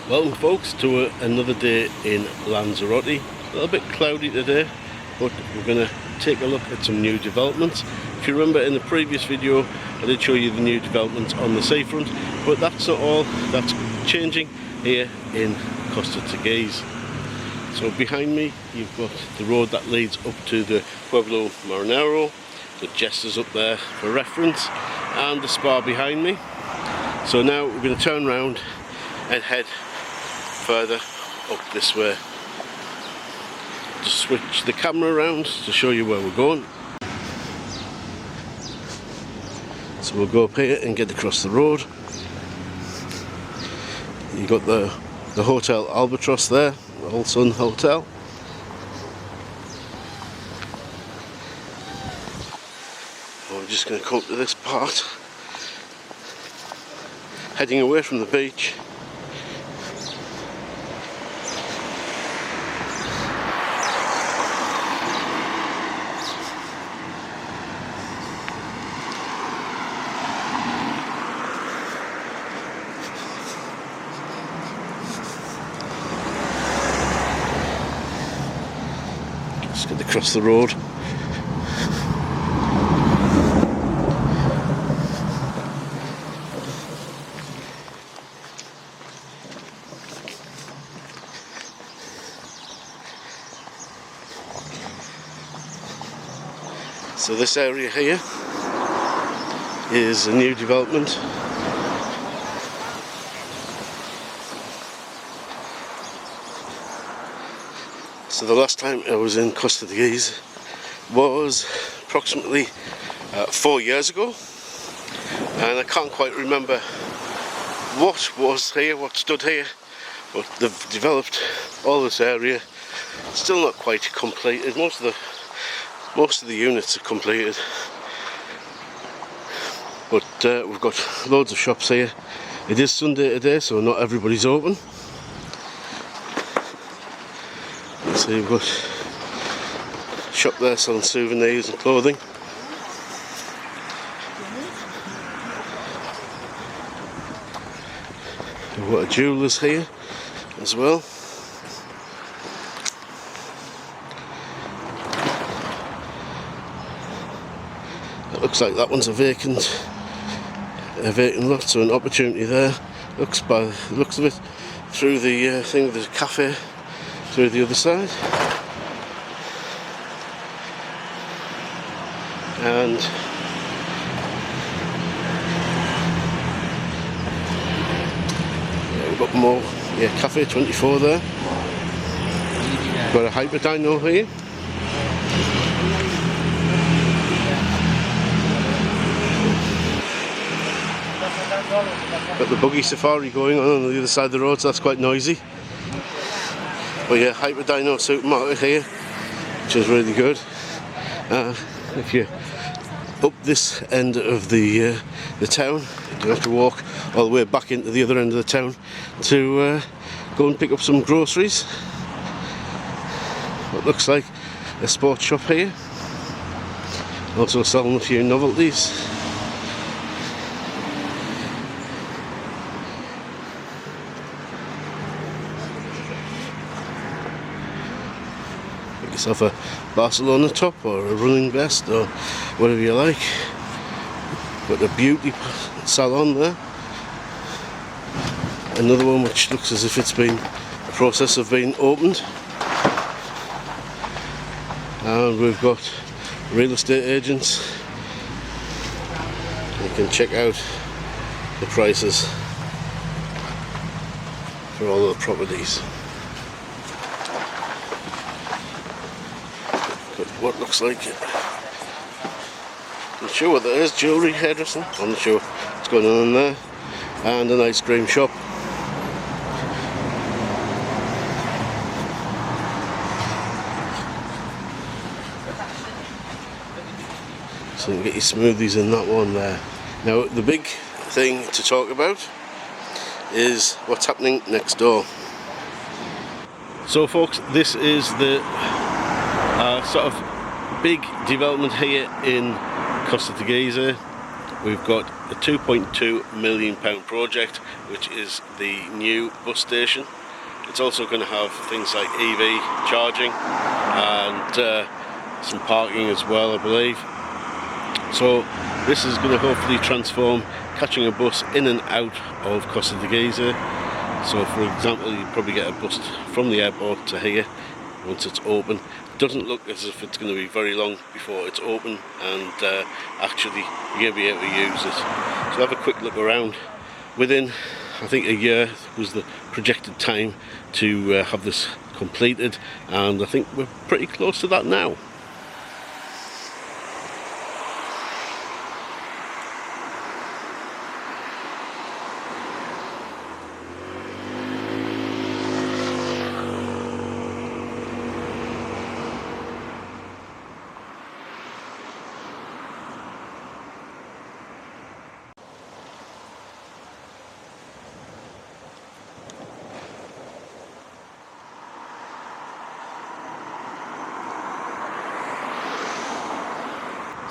Welcome folks to another day in Lanzarote. A little bit cloudy today, but we're going to take a look at some new developments. If you remember in the previous video I did show you the new developments on the seafront, but that's not all that's changing here in Costa Teguise. So behind me you've got the road that leads up to the Pueblo Marinero, the Jesters up there for reference, and the spa behind me. So now we're going to turn around and head further up this way. Just switch the camera around to show you where we're going. So we'll go up here and get across the road. You've got the Hotel Albatross there, the All Sun Hotel. We're just going to come up to this part, heading away from the beach. Just get across the road. So this area here is a new development. So the last time I was in Costa Teguise was approximately 4 years ago, and I can't quite remember what was here, what stood here, but they've developed all this area. Still not quite completed. Most of the units are completed, but we've got loads of shops here. It is Sunday today, so not everybody's open. So you've got a shop there selling souvenirs and clothing. We've got a jeweller's here as well. It looks like that one's a vacant lot, so an opportunity there. Looks by the looks of it through the thing, there's a cafe through the other side, and we've got more, Cafe 24 there. Got a hyper dino here. Got the buggy safari going on the other side of the road, so that's quite noisy. But yeah, Hyper Dino supermarket here, which is really good. If you're up this end of the town, you have to walk all the way back into the other end of the town to go and pick up some groceries. What looks like a sports shop here, also selling a few novelties. Yourself a Barcelona top or a running vest or whatever you like. Got a beauty salon there. Another one which looks as if it's been a process of being opened. And we've got real estate agents. You can check out the prices for all the properties. What looks like it. I'm not sure what that is. Jewellery, hairdressing. I'm not sure what's going on in there. And an ice cream shop. So you can get your smoothies in that one there. Now the big thing to talk about is what's happening next door. So folks, this is the sort of big development here in Costa Teguise. we've got a £2.2 million project, which is the new bus station. It's also going to have things like EV charging and some parking as well, I believe. So this is going to hopefully transform catching a bus in and out of Costa Teguise. So for example, you probably get a bus from the airport to here once it's open. It doesn't look as if it's going to be very long before it's open and actually you're going to be able to use it. So have a quick look around. Within, I think, a year was the projected time to have this completed, and I think we're pretty close to that now.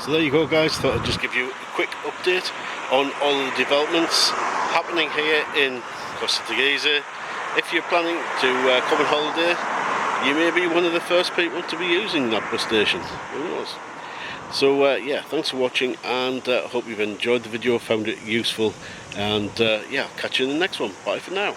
So there you go, guys. Thought I'd just give you a quick update on all the developments happening here in Costa Teguise. If you're planning to come on holiday, you may be one of the first people to be using that bus station. Who knows? So yeah, thanks for watching, and hope you've enjoyed the video, found it useful, and yeah, I'll catch you in the next one. Bye for now.